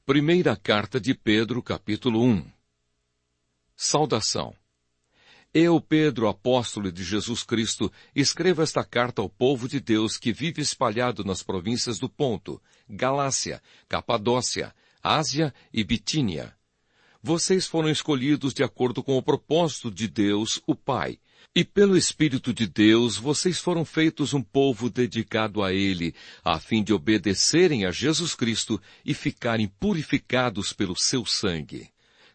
Primeira Carta de Pedro, capítulo 1. Saudação. Eu, Pedro, apóstolo de Jesus Cristo, escrevo esta carta ao povo de Deus que vive espalhado nas províncias do Ponto, Galácia, Capadócia, Ásia e Bitínia. Vocês foram escolhidos de acordo com o propósito de Deus, o Pai, e pelo Espírito de Deus vocês foram feitos um povo dedicado a Ele, a fim de obedecerem a Jesus Cristo e ficarem purificados pelo seu sangue.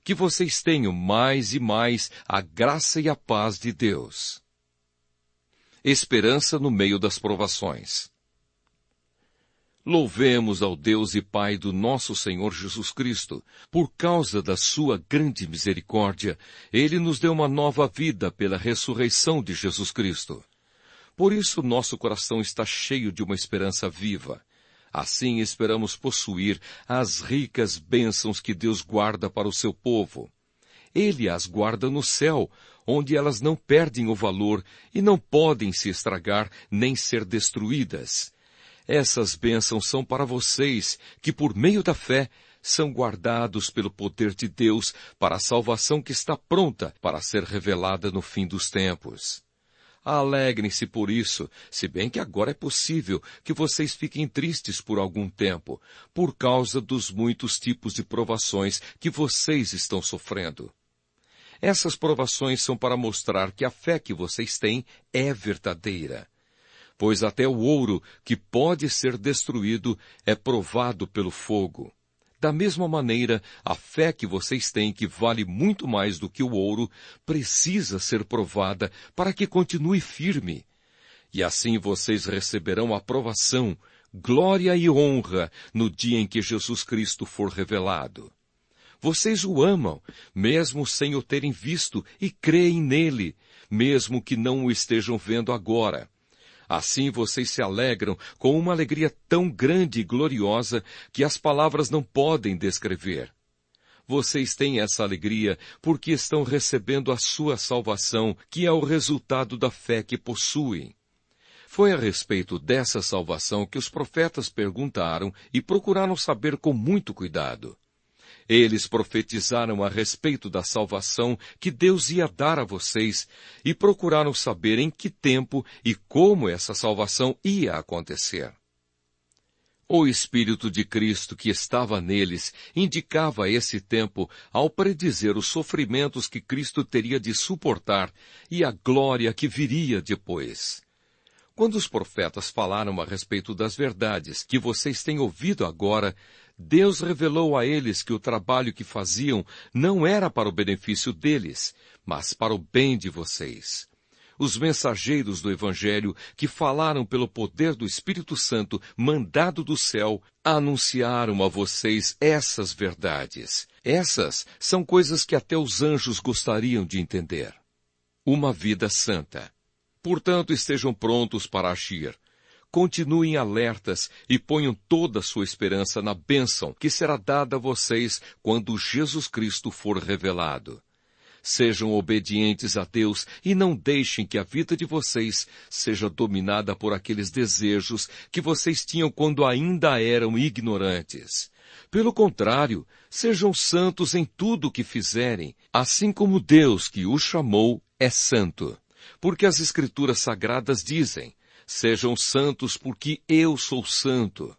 Que vocês tenham mais e mais a graça e a paz de Deus. Esperança no meio das provações. Louvemos ao Deus e Pai do nosso Senhor Jesus Cristo. Por causa da sua grande misericórdia, Ele nos deu uma nova vida pela ressurreição de Jesus Cristo. Por isso nosso coração está cheio de uma esperança viva. Assim esperamos possuir as ricas bênçãos que Deus guarda para o seu povo. Ele as guarda no céu, onde elas não perdem o valor e não podem se estragar nem ser destruídas. Essas bênçãos são para vocês, que por meio da fé são guardados pelo poder de Deus para a salvação que está pronta para ser revelada no fim dos tempos. Alegrem-se por isso, se bem que agora é possível que vocês fiquem tristes por algum tempo, por causa dos muitos tipos de provações que vocês estão sofrendo. Essas provações são para mostrar que a fé que vocês têm é verdadeira. Pois até o ouro, que pode ser destruído, é provado pelo fogo. Da mesma maneira, a fé que vocês têm, que vale muito mais do que o ouro, precisa ser provada para que continue firme. E assim vocês receberão aprovação, glória e honra no dia em que Jesus Cristo for revelado. Vocês o amam, mesmo sem o terem visto, e creem nele, mesmo que não o estejam vendo agora. Assim vocês se alegram com uma alegria tão grande e gloriosa que as palavras não podem descrever. Vocês têm essa alegria porque estão recebendo a sua salvação, que é o resultado da fé que possuem. Foi a respeito dessa salvação que os profetas perguntaram e procuraram saber com muito cuidado. Eles profetizaram a respeito da salvação que Deus ia dar a vocês e procuraram saber em que tempo e como essa salvação ia acontecer. O Espírito de Cristo que estava neles indicava esse tempo ao predizer os sofrimentos que Cristo teria de suportar e a glória que viria depois. Quando os profetas falaram a respeito das verdades que vocês têm ouvido agora, Deus revelou a eles que o trabalho que faziam não era para o benefício deles, mas para o bem de vocês. Os mensageiros do Evangelho, que falaram pelo poder do Espírito Santo mandado do céu, anunciaram a vocês essas verdades. Essas são coisas que até os anjos gostariam de entender. Uma vida santa. Portanto, estejam prontos para agir. Continuem alertas e ponham toda a sua esperança na bênção que será dada a vocês quando Jesus Cristo for revelado. Sejam obedientes a Deus e não deixem que a vida de vocês seja dominada por aqueles desejos que vocês tinham quando ainda eram ignorantes. Pelo contrário, sejam santos em tudo o que fizerem, assim como Deus que os chamou é santo. Porque as Escrituras Sagradas dizem: sejam santos porque eu sou santo.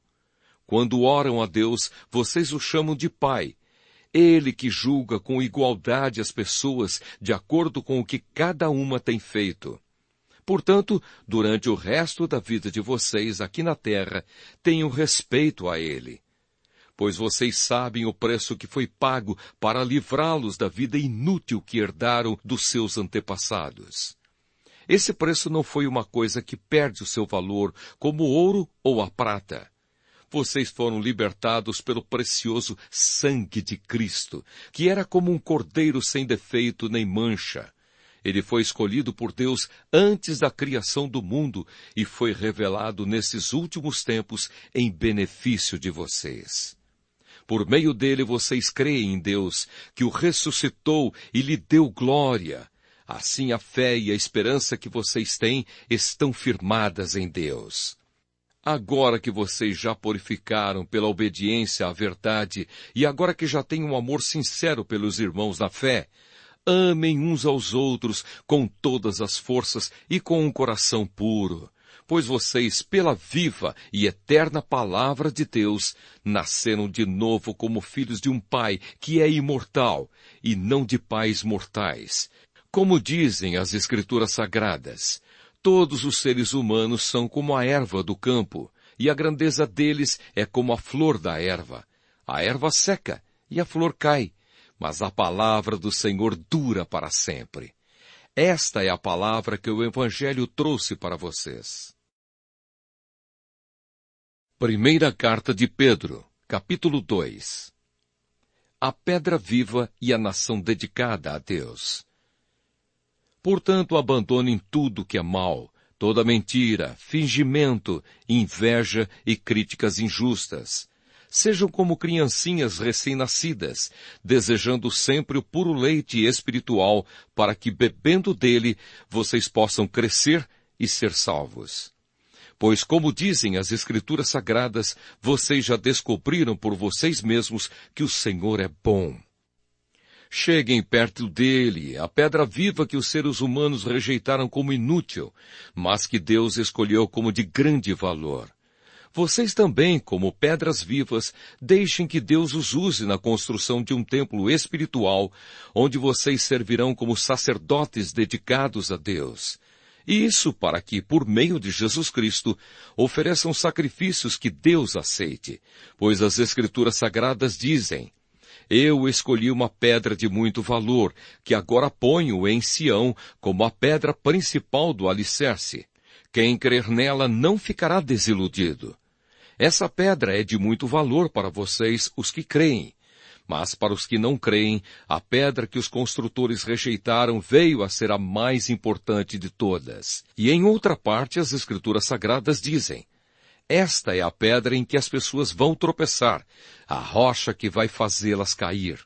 Quando oram a Deus, vocês o chamam de Pai. Ele que julga com igualdade as pessoas de acordo com o que cada uma tem feito. Portanto, durante o resto da vida de vocês aqui na terra, tenham respeito a Ele. Pois vocês sabem o preço que foi pago para livrá-los da vida inútil que herdaram dos seus antepassados. Esse preço não foi uma coisa que perde o seu valor, como o ouro ou a prata. Vocês foram libertados pelo precioso sangue de Cristo, que era como um cordeiro sem defeito nem mancha. Ele foi escolhido por Deus antes da criação do mundo e foi revelado nesses últimos tempos em benefício de vocês. Por meio dele vocês creem em Deus, que o ressuscitou e lhe deu glória. Assim a fé e a esperança que vocês têm estão firmadas em Deus. Agora que vocês já purificaram pela obediência à verdade, e agora que já têm um amor sincero pelos irmãos na fé, amem uns aos outros com todas as forças e com um coração puro, pois vocês, pela viva e eterna palavra de Deus, nasceram de novo como filhos de um Pai que é imortal, e não de pais mortais. Como dizem as Escrituras Sagradas, todos os seres humanos são como a erva do campo, e a grandeza deles é como a flor da erva. A erva seca e a flor cai, mas a palavra do Senhor dura para sempre. Esta é a palavra que o Evangelho trouxe para vocês. Primeira Carta de Pedro, capítulo 2. A pedra viva e a nação dedicada a Deus. Portanto, abandonem tudo que é mal, toda mentira, fingimento, inveja e críticas injustas. Sejam como criancinhas recém-nascidas, desejando sempre o puro leite espiritual, para que, bebendo dele, vocês possam crescer e ser salvos. Pois, como dizem as Escrituras Sagradas, vocês já descobriram por vocês mesmos que o Senhor é bom. Cheguem perto dele, a pedra viva que os seres humanos rejeitaram como inútil, mas que Deus escolheu como de grande valor. Vocês também, como pedras vivas, deixem que Deus os use na construção de um templo espiritual, onde vocês servirão como sacerdotes dedicados a Deus. E isso para que, por meio de Jesus Cristo, ofereçam sacrifícios que Deus aceite, pois as Escrituras Sagradas dizem: Eu escolhi uma pedra de muito valor, que agora ponho em Sião como a pedra principal do alicerce. Quem crer nela não ficará desiludido. Essa pedra é de muito valor para vocês, os que creem. Mas para os que não creem, a pedra que os construtores rejeitaram veio a ser a mais importante de todas. E em outra parte, as Escrituras Sagradas dizem: Esta é a pedra em que as pessoas vão tropeçar, a rocha que vai fazê-las cair.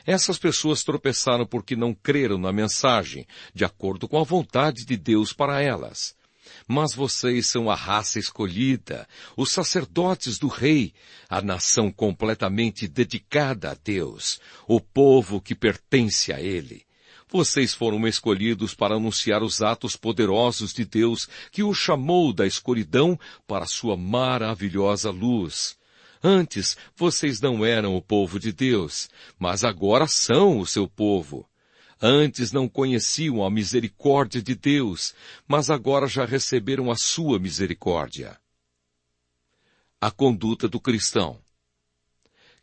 Essas pessoas tropeçaram porque não creram na mensagem, de acordo com a vontade de Deus para elas. Mas vocês são a raça escolhida, os sacerdotes do Rei, a nação completamente dedicada a Deus, o povo que pertence a Ele. Vocês foram escolhidos para anunciar os atos poderosos de Deus, que o chamou da escuridão para sua maravilhosa luz. Antes, vocês não eram o povo de Deus, mas agora são o seu povo. Antes não conheciam a misericórdia de Deus, mas agora já receberam a sua misericórdia. A conduta do cristão.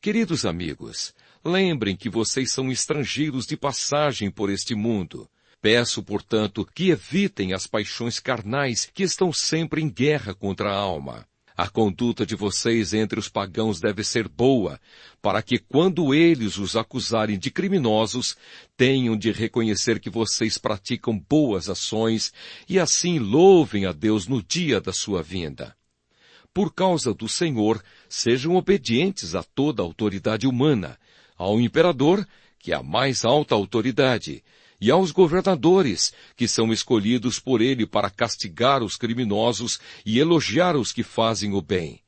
Queridos amigos, lembrem que vocês são estrangeiros de passagem por este mundo. Peço, portanto, que evitem as paixões carnais que estão sempre em guerra contra a alma. A conduta de vocês entre os pagãos deve ser boa, para que quando eles os acusarem de criminosos, tenham de reconhecer que vocês praticam boas ações e assim louvem a Deus no dia da sua vinda. Por causa do Senhor, sejam obedientes a toda a autoridade humana, ao imperador, que é a mais alta autoridade, e aos governadores, que são escolhidos por ele para castigar os criminosos e elogiar os que fazem o bem.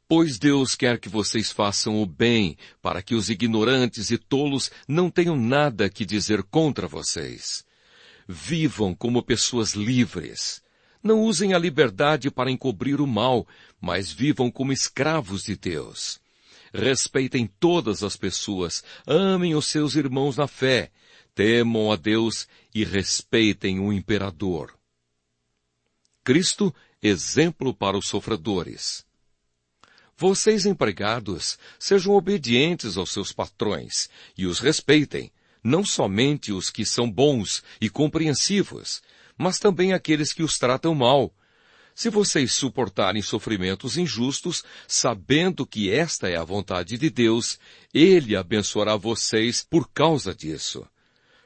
Pois Deus quer que vocês façam o bem, para que os ignorantes e tolos não tenham nada que dizer contra vocês. Vivam como pessoas livres. Não usem a liberdade para encobrir o mal, mas vivam como escravos de Deus. Respeitem todas as pessoas, amem os seus irmãos na fé, temam a Deus e respeitem o imperador. Cristo, exemplo para os sofredores. Vocês, empregados, sejam obedientes aos seus patrões e os respeitem, não somente os que são bons e compreensivos, mas também aqueles que os tratam mal. Se vocês suportarem sofrimentos injustos, sabendo que esta é a vontade de Deus, Ele abençoará vocês por causa disso.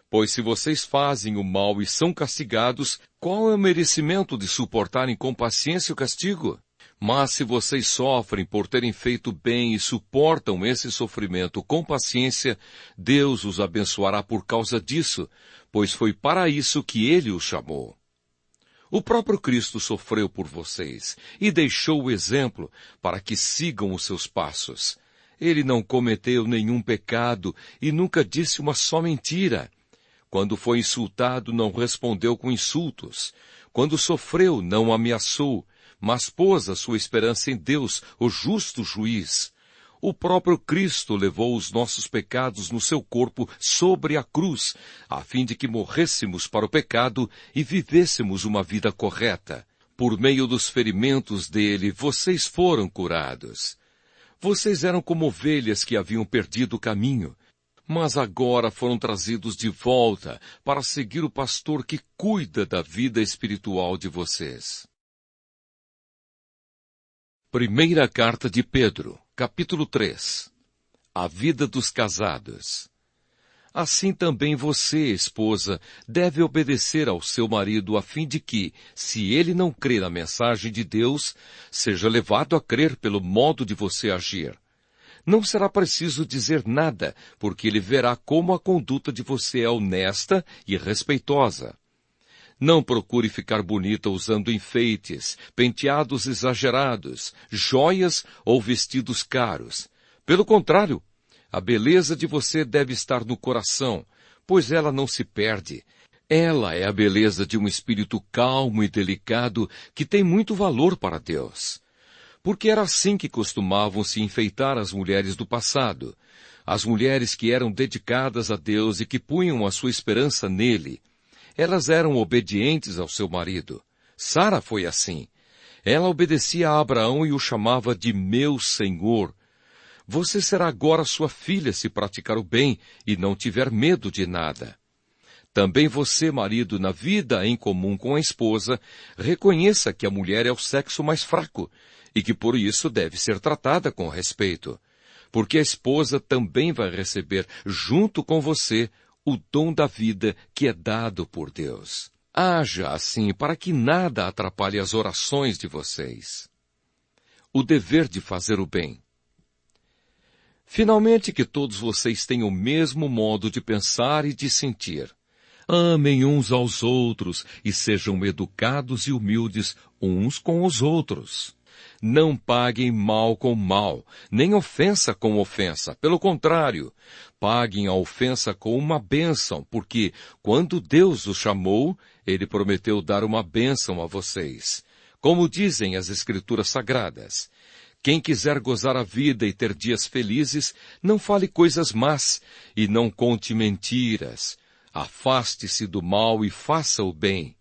Pois se vocês fazem o mal e são castigados, qual é o merecimento de suportarem com paciência o castigo? Mas se vocês sofrem por terem feito bem e suportam esse sofrimento com paciência, Deus os abençoará por causa disso, pois foi para isso que Ele os chamou. O próprio Cristo sofreu por vocês e deixou o exemplo para que sigam os seus passos. Ele não cometeu nenhum pecado e nunca disse uma só mentira. Quando foi insultado, não respondeu com insultos. Quando sofreu, não ameaçou, mas pôs a sua esperança em Deus, o justo juiz. O próprio Cristo levou os nossos pecados no seu corpo sobre a cruz, a fim de que morrêssemos para o pecado e vivêssemos uma vida correta. Por meio dos ferimentos dele, vocês foram curados. Vocês eram como ovelhas que haviam perdido o caminho, mas agora foram trazidos de volta para seguir o pastor que cuida da vida espiritual de vocês. Primeira Carta de Pedro, capítulo 3. A vida dos casados. Assim também você, esposa, deve obedecer ao seu marido a fim de que, se ele não crê na mensagem de Deus, seja levado a crer pelo modo de você agir. Não será preciso dizer nada, porque ele verá como a conduta de você é honesta e respeitosa. Não procure ficar bonita usando enfeites, penteados exagerados, joias ou vestidos caros. Pelo contrário, a beleza de você deve estar no coração, pois ela não se perde. Ela é a beleza de um espírito calmo e delicado que tem muito valor para Deus. Porque era assim que costumavam se enfeitar as mulheres do passado, as mulheres que eram dedicadas a Deus e que punham a sua esperança nele. Elas eram obedientes ao seu marido. Sara foi assim. Ela obedecia a Abraão e o chamava de meu senhor. Você será agora sua filha se praticar o bem e não tiver medo de nada. Também você, marido, na vida em comum com a esposa, reconheça que a mulher é o sexo mais fraco e que por isso deve ser tratada com respeito. Porque a esposa também vai receber, junto com você, o dom da vida que é dado por Deus. Haja assim para que nada atrapalhe as orações de vocês. O dever de fazer o bem. Finalmente que todos vocês tenham o mesmo modo de pensar e de sentir. Amem uns aos outros e sejam educados e humildes uns com os outros. Não paguem mal com mal, nem ofensa com ofensa. Pelo contrário, paguem a ofensa com uma bênção, porque, quando Deus os chamou, Ele prometeu dar uma bênção a vocês. Como dizem as Escrituras Sagradas, quem quiser gozar a vida e ter dias felizes, não fale coisas más e não conte mentiras. Afaste-se do mal e faça o bem.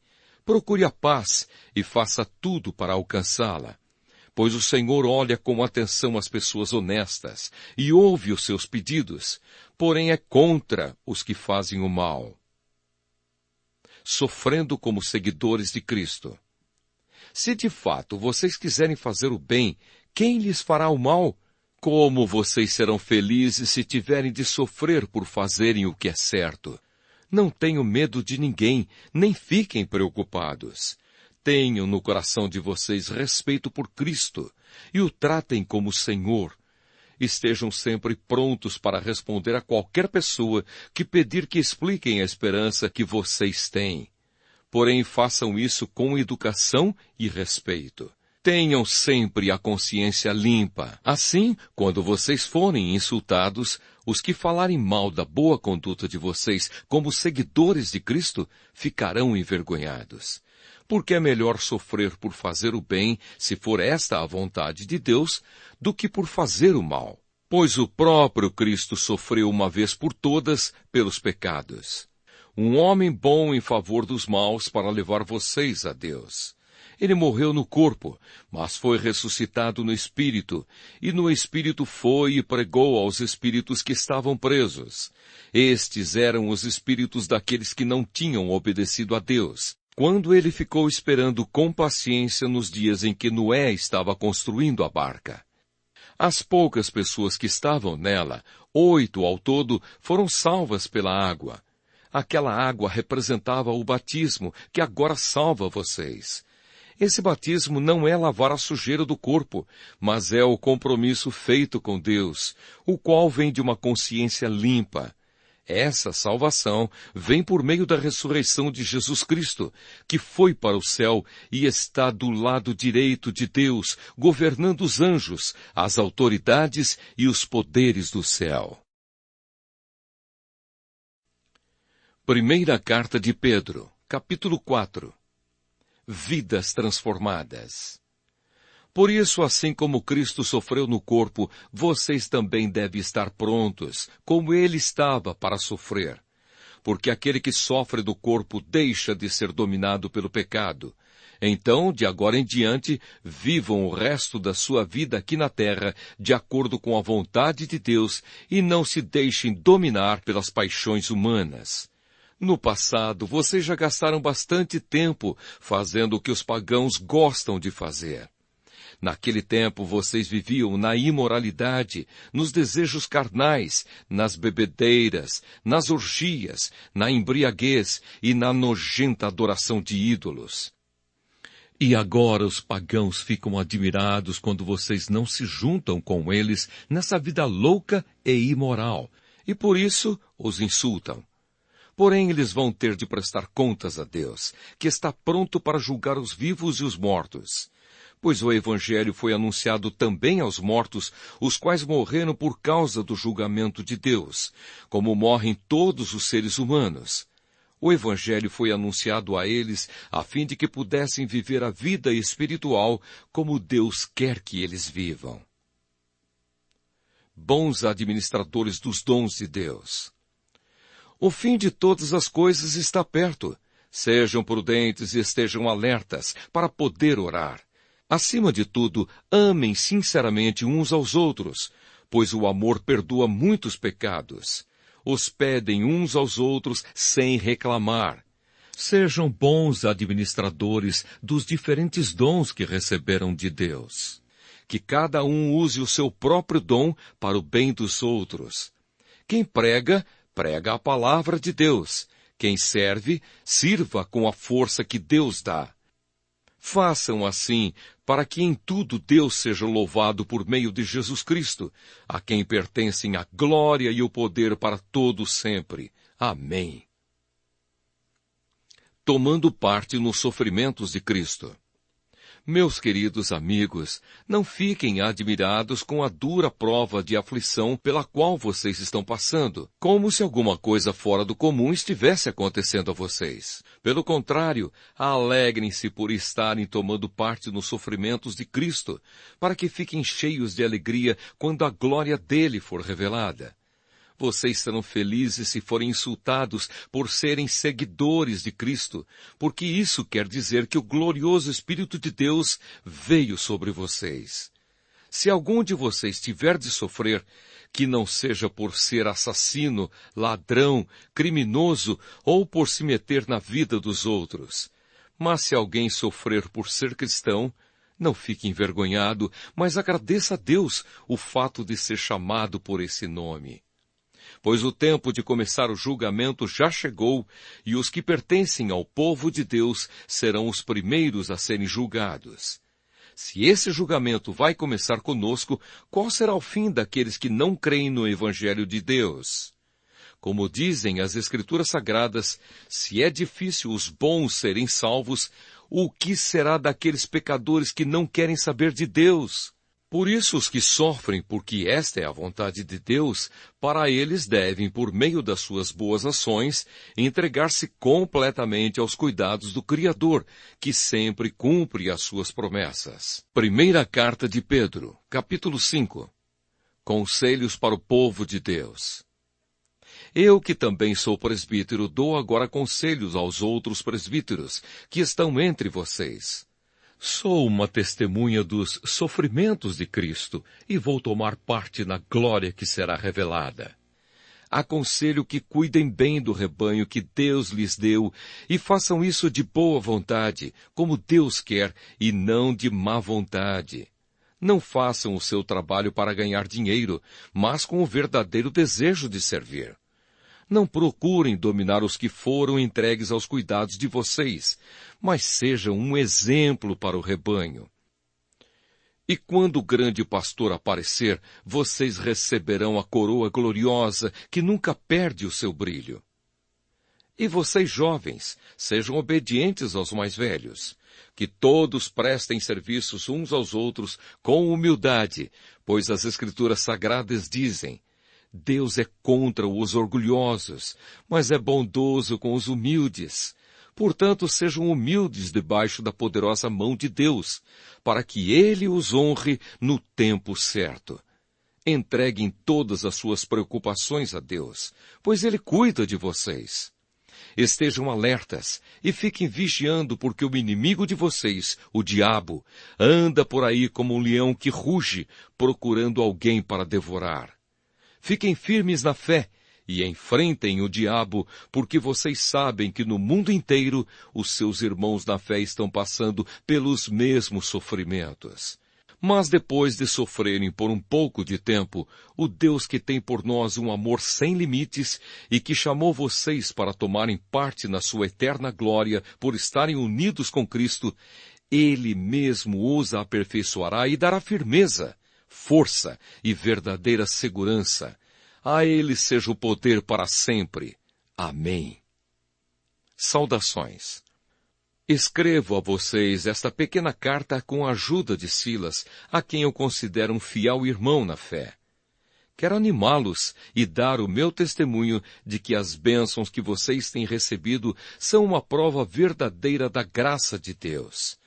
Procure a paz e faça tudo para alcançá-la. Pois o Senhor olha com atenção as pessoas honestas e ouve os seus pedidos, porém é contra os que fazem o mal. Sofrendo como seguidores de Cristo. Se de fato vocês quiserem fazer o bem, quem lhes fará o mal? Como vocês serão felizes se tiverem de sofrer por fazerem o que é certo? Não tenham medo de ninguém, nem fiquem preocupados. Tenham no coração de vocês respeito por Cristo e o tratem como Senhor. Estejam sempre prontos para responder a qualquer pessoa que pedir que expliquem a esperança que vocês têm. Porém, façam isso com educação e respeito. Tenham sempre a consciência limpa. Assim, quando vocês forem insultados, os que falarem mal da boa conduta de vocês como seguidores de Cristo ficarão envergonhados. Porque é melhor sofrer por fazer o bem, se for esta a vontade de Deus, do que por fazer o mal. Pois o próprio Cristo sofreu uma vez por todas pelos pecados. Um homem bom em favor dos maus para levar vocês a Deus. Ele morreu no corpo, mas foi ressuscitado no Espírito, e no Espírito foi e pregou aos espíritos que estavam presos. Estes eram os espíritos daqueles que não tinham obedecido a Deus, quando ele ficou esperando com paciência nos dias em que Noé estava construindo a barca. As poucas pessoas que estavam nela, 8 ao todo, foram salvas pela água. Aquela água representava o batismo que agora salva vocês. Esse batismo não é lavar a sujeira do corpo, mas é o compromisso feito com Deus, o qual vem de uma consciência limpa. Essa salvação vem por meio da ressurreição de Jesus Cristo, que foi para o céu e está do lado direito de Deus, governando os anjos, as autoridades e os poderes do céu. Primeira Carta de Pedro, capítulo 4. Vidas transformadas. Por isso, assim como Cristo sofreu no corpo, vocês também devem estar prontos, como ele estava para sofrer. Porque aquele que sofre do corpo deixa de ser dominado pelo pecado. Então, de agora em diante, vivam o resto da sua vida aqui na terra, de acordo com a vontade de Deus, e não se deixem dominar pelas paixões humanas. No passado, vocês já gastaram bastante tempo fazendo o que os pagãos gostam de fazer. Naquele tempo vocês viviam na imoralidade, nos desejos carnais, nas bebedeiras, nas orgias, na embriaguez e na nojenta adoração de ídolos. E agora os pagãos ficam admirados quando vocês não se juntam com eles nessa vida louca e imoral, e por isso os insultam. Porém, eles vão ter de prestar contas a Deus, que está pronto para julgar os vivos e os mortos. Pois o Evangelho foi anunciado também aos mortos, os quais morreram por causa do julgamento de Deus, como morrem todos os seres humanos. O Evangelho foi anunciado a eles a fim de que pudessem viver a vida espiritual como Deus quer que eles vivam. Bons administradores dos dons de Deus. O fim de todas as coisas está perto. Sejam prudentes e estejam alertas para poder orar. Acima de tudo, amem sinceramente uns aos outros, pois o amor perdoa muitos pecados. Hospedem uns aos outros sem reclamar. Sejam bons administradores dos diferentes dons que receberam de Deus. Que cada um use o seu próprio dom para o bem dos outros. Quem prega, prega a palavra de Deus. Quem serve, sirva com a força que Deus dá. Façam assim, para que em tudo Deus seja louvado por meio de Jesus Cristo, a quem pertencem a glória e o poder para todos sempre. Amém. Tomando parte nos sofrimentos de Cristo. Meus queridos amigos, não fiquem admirados com a dura prova de aflição pela qual vocês estão passando, como se alguma coisa fora do comum estivesse acontecendo a vocês. Pelo contrário, alegrem-se por estarem tomando parte nos sofrimentos de Cristo, para que fiquem cheios de alegria quando a glória dele for revelada. Vocês serão felizes se forem insultados por serem seguidores de Cristo, porque isso quer dizer que o glorioso Espírito de Deus veio sobre vocês. Se algum de vocês tiver de sofrer, que não seja por ser assassino, ladrão, criminoso ou por se meter na vida dos outros. Mas se alguém sofrer por ser cristão, não fique envergonhado, mas agradeça a Deus o fato de ser chamado por esse nome. Pois o tempo de começar o julgamento já chegou, e os que pertencem ao povo de Deus serão os primeiros a serem julgados. Se esse julgamento vai começar conosco, qual será o fim daqueles que não creem no Evangelho de Deus? Como dizem as Escrituras Sagradas, se é difícil os bons serem salvos, o que será daqueles pecadores que não querem saber de Deus? Por isso, os que sofrem porque esta é a vontade de Deus, para eles devem, por meio das suas boas ações, entregar-se completamente aos cuidados do Criador, que sempre cumpre as suas promessas. Primeira Carta de Pedro, capítulo 5. Conselhos para o povo de Deus. Eu, que também sou presbítero, dou agora conselhos aos outros presbíteros, que estão entre vocês. Sou uma testemunha dos sofrimentos de Cristo e vou tomar parte na glória que será revelada. Aconselho que cuidem bem do rebanho que Deus lhes deu e façam isso de boa vontade, como Deus quer, e não de má vontade. Não façam o seu trabalho para ganhar dinheiro, mas com o verdadeiro desejo de servir. Não procurem dominar os que foram entregues aos cuidados de vocês, mas sejam um exemplo para o rebanho. E quando o grande pastor aparecer, vocês receberão a coroa gloriosa que nunca perde o seu brilho. E vocês, jovens, sejam obedientes aos mais velhos. Que todos prestem serviços uns aos outros com humildade, pois as Escrituras Sagradas dizem: Deus é contra os orgulhosos, mas é bondoso com os humildes. Portanto, sejam humildes debaixo da poderosa mão de Deus, para que Ele os honre no tempo certo. Entreguem todas as suas preocupações a Deus, pois Ele cuida de vocês. Estejam alertas e fiquem vigiando, porque o inimigo de vocês, o diabo, anda por aí como um leão que ruge, procurando alguém para devorar. Fiquem firmes na fé e enfrentem o diabo, porque vocês sabem que no mundo inteiro os seus irmãos na fé estão passando pelos mesmos sofrimentos. Mas depois de sofrerem por um pouco de tempo, o Deus que tem por nós um amor sem limites e que chamou vocês para tomarem parte na sua eterna glória por estarem unidos com Cristo, Ele mesmo os aperfeiçoará e dará firmeza, força e verdadeira segurança. A Ele seja o poder para sempre. Amém. Saudações. Escrevo a vocês esta pequena carta com a ajuda de Silas, a quem eu considero um fiel irmão na fé. Quero animá-los e dar o meu testemunho de que as bênçãos que vocês têm recebido são uma prova verdadeira da graça de Deus.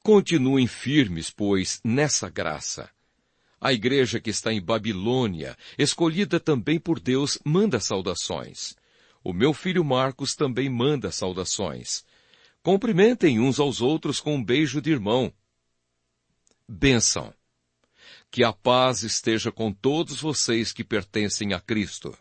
Continuem firmes, pois, nessa graça. A igreja que está em Babilônia, escolhida também por Deus, manda saudações. O meu filho Marcos também manda saudações. Cumprimentem uns aos outros com um beijo de irmão. Bênção. Que a paz esteja com todos vocês que pertencem a Cristo.